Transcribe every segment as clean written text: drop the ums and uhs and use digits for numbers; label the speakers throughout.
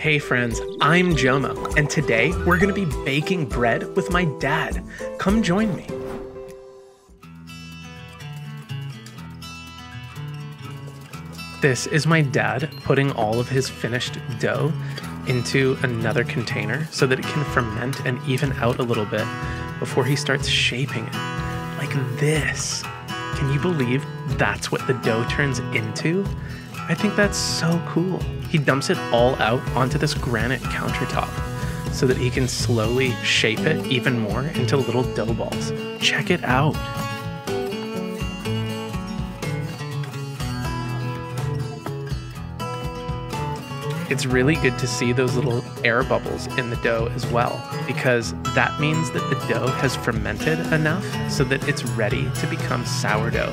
Speaker 1: Hey friends, I'm JoMo, and today we're gonna be baking bread with my dad. Come join me. This is my dad putting all of his finished dough into another container so that it can ferment and even out a little bit before he starts shaping it. Like this. Can you believe that's what the dough turns into? I think that's so cool. He dumps it all out onto this granite countertop so that he can slowly shape it even more into little dough balls. Check it out. It's really good to see those little air bubbles in the dough as well, because that means that the dough has fermented enough so that it's ready to become sourdough.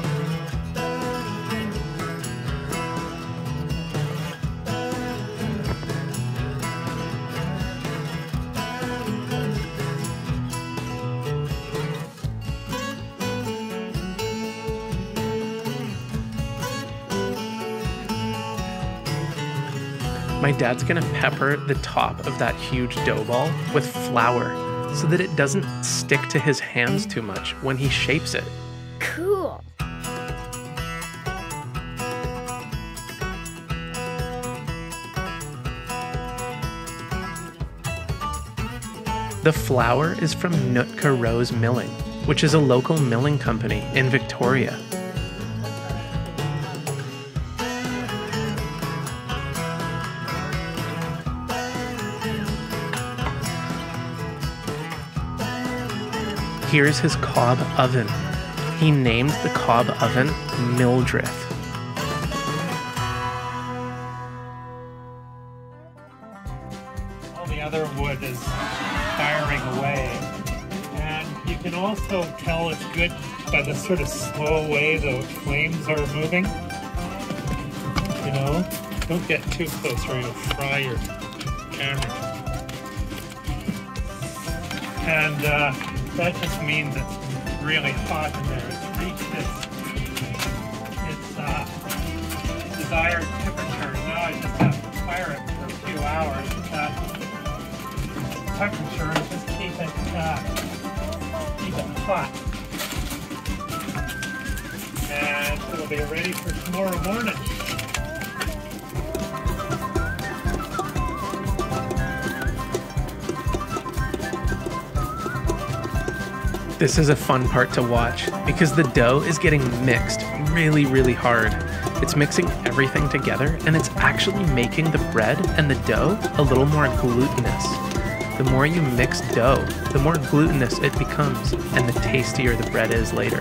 Speaker 1: My dad's gonna pepper the top of that huge dough ball with flour so that it doesn't stick to his hands too much when he shapes it.
Speaker 2: Cool.
Speaker 1: The flour is from Nootka Rose Milling, which is a local milling company in Victoria. Here's his cob oven. He named the cob oven Mildreth.
Speaker 3: All the other wood is firing away. And you can also tell it's good by the sort of slow way the flames are moving. You know, don't get too close or you'll fry your camera. And that just means it's really hot in there. It's reached its desired temperature. Now I just have to fire it for a few hours at that temperature and just keep it hot. And it'll be ready for tomorrow morning.
Speaker 1: This is a fun part to watch because the dough is getting mixed really hard. It's mixing everything together and it's actually making the bread and the dough a little more glutinous. The more you mix dough, the more glutinous it becomes and the tastier the bread is later.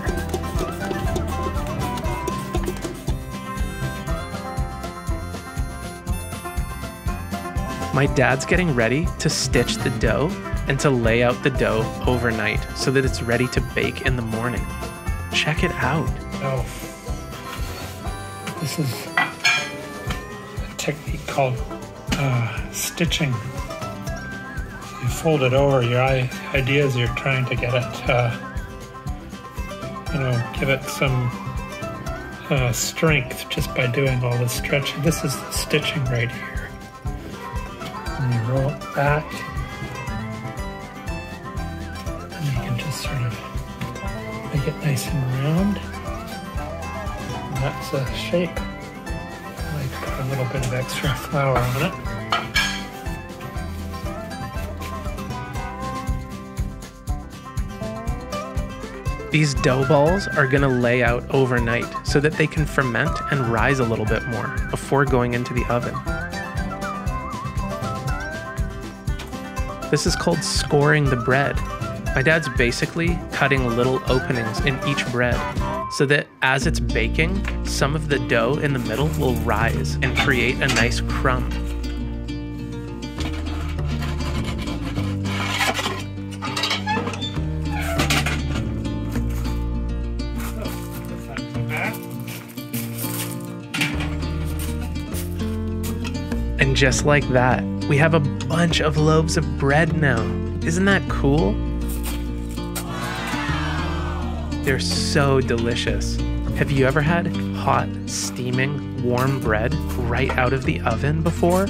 Speaker 1: My dad's getting ready to stitch the dough and to lay out the dough overnight so that it's ready to bake in the morning. Check it out.
Speaker 3: Oh, this is a technique called stitching. You fold it over. Your idea is you're trying to get it, give it some strength just by doing all this stretching. This is the stitching right here. And you roll it back. Sort of make it nice and round. And that's a shape. I like to put a little bit of extra flour on
Speaker 1: it. These dough balls are gonna lay out overnight so that they can ferment and rise a little bit more before going into the oven. This is called scoring the bread. My dad's basically cutting little openings in each bread so that as it's baking, some of the dough in the middle will rise and create a nice crumb. And just like that, we have a bunch of loaves of bread now. Isn't that cool? They're so delicious. Have you ever had hot, steaming, warm bread right out of the oven before?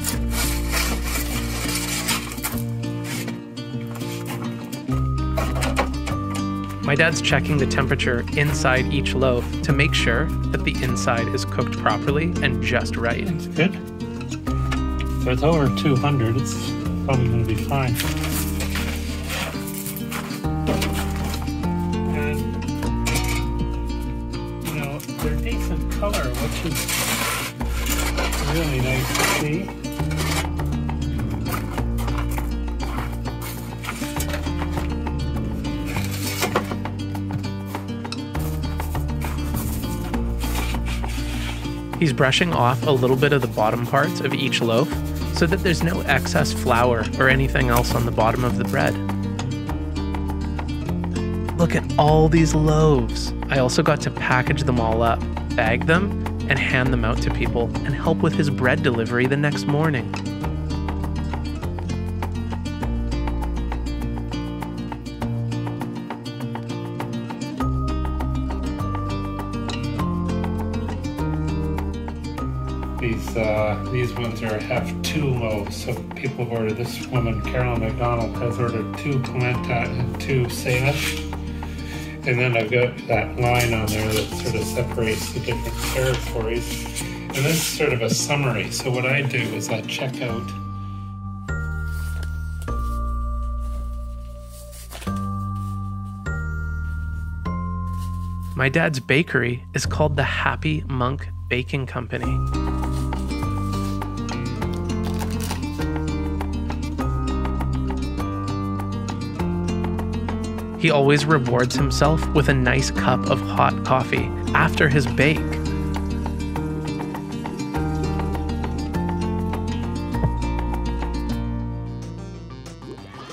Speaker 1: My dad's checking the temperature inside each loaf to make sure that the inside is cooked properly and just right.
Speaker 3: It's good. So it's over 200, it's probably going to be fine. And, you know, they're decent color, which is really nice to see.
Speaker 1: He's brushing off a little bit of the bottom parts of each loaf so that there's no excess flour or anything else on the bottom of the bread. Look at all these loaves. I also got to package them all up, bag them, and hand them out to people and help with his bread delivery the next morning.
Speaker 3: These ones have 2 loaves, so people have ordered. This woman, Carolyn McDonald, has ordered 2 polenta and 2 salish. And then I've got that line on there that sort of separates the different territories. And this is sort of a summary. So what I do is I check out
Speaker 1: My dad's bakery is called the Happy Monk Baking Company. He always rewards himself with a nice cup of hot coffee after his bake.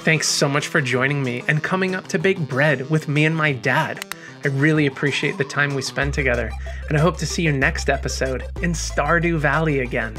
Speaker 1: Thanks so much for joining me and coming up to bake bread with me and my dad. I really appreciate the time we spend together, and I hope to see you next episode in Stardew Valley again.